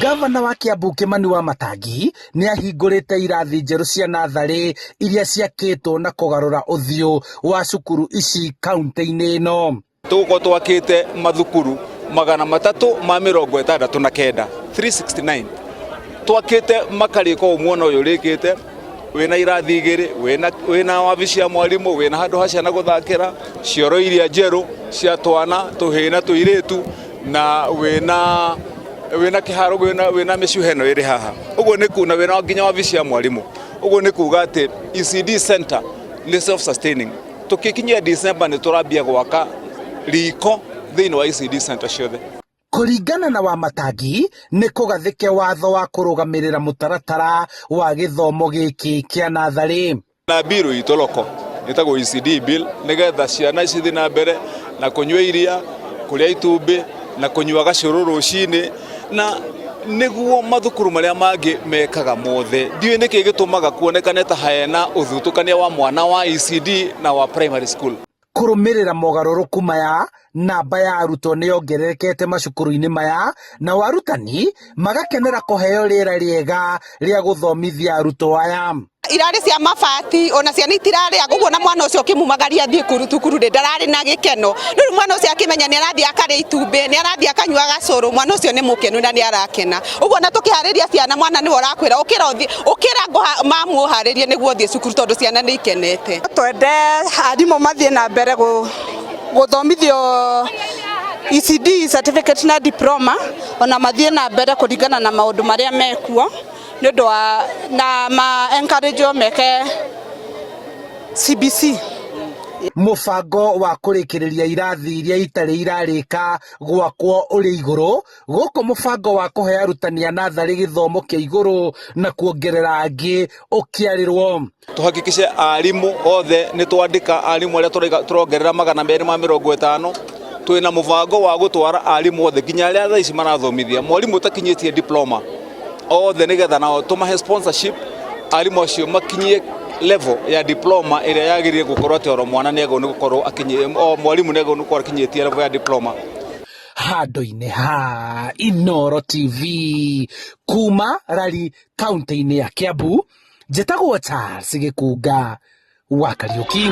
Ngabana wa Kiambu Kimani Wamatangi ni ahingũrĩte irathi njerũ cia natharĩ iria ciakĩtwo na kũgarũra ũthiũ wa cukuru ici kaunti-inĩ ĩno. Tũgũkorwo twakĩte mathukuru 369 369 twakĩte makarĩko ũmwe na ũyũ ũrĩkĩte wĩna irathi igĩrĩ wĩna wabici ya mwarimũ wĩna handũ ha ciana gũthakĩra cioro iria njerũ cia twana tũhĩĩ na tũirĩtu na wĩna kĩharo wĩna mĩcuha ĩno ĩrĩ haha. Ũguo nĩ kuuna wĩna nginya wabici ya mwarimũ. Ũguo nĩ kuuga atĩ ECD center nĩ self sustaining. Tũkikinyia December nĩ tũrambia gwaka riko thĩinĩ wa ECD center ciothe. Kũringana na Wamatangi nĩ kũgathĩke watho wa kũrũgamĩrĩra mũtaratara wa gĩthomo gĩkĩ kĩa natharĩ. Na bill itũ loko ĩtagwo ECD bill nĩgetha ciana cithiĩ na mbere na kũnyua iria, kũrĩa itumbĩ na kũnyua gacũrũ rũcinĩ na nĩguo mathukuru marĩa mangĩ mekaga mothe. Ndiũĩ nĩkĩ gĩtũmaga kuonekane ta hena ũthutũkania wa mwana wa ECD na wa primary school. Kũrũmĩrĩra mogarũrũku maya, namba ya arutwo nĩ yongererekete macukuru-inĩ maya na arutani magakenera kũheo rĩera rĩega rĩa gũthomithia arutwo aya. Irarĩ cia mabati ona ciana itirarĩa guguo na mwana ũcio kimumagaria thiĩ thukuru ndararĩ na gĩkeno. Rĩu mwana ũcio akimenya nĩ arathiĩ akarĩa itumbĩ, nĩ arathiĩ akanyua gacũrũ, mwana ũcio nĩ mũkenu na nĩ arakena. Ũguo na tũkĩharĩria ciana mwana nĩwe ũrakwĩra ũkĩra mamu ũharĩrie nĩguo thiĩ cukuru tondũ ciana nĩ ikenete. Twende arimũ mathiĩ na mbere gũthomithio ECD certificate na diploma ona mathiĩ na mbere kũringana na maũndũ marĩa mekuo nĩ ũndũ wa na ma encourage meke CBC. Mũbango wa kũrĩkĩrĩria irathi iria itarĩ irarĩka gwakwo ũrĩ igũrũ, gũkũ mũbango wa kũhe arutani a natharĩ gĩthomo kĩa igũrũ na kuongerera angĩ ũkĩarĩrwo. Tũhakikice arimũ othe nĩ twandĩka arimũ arĩa tũrongerera 250. Twĩna mũbango wa gũtwara arimũ othe nginya arĩa thaa ici marathomithia mwarimũ ũtakinyĩtie diploma othe nĩgetha nao tũmahe sponsorship arimũ acio makinyie level ya diploma ĩrĩa yagĩrĩire gũkorwo atĩ oro mwana nĩagwo nĩ gũkorwo mwarimũ nĩagwo nĩ gũkorwo akinyĩtie level ya diploma. Handũ-inĩ ha Inooro TV kuma Rari kaunti-inĩ ya Kiambu, njĩtagwo Charles Gĩkunga wa Kariũki.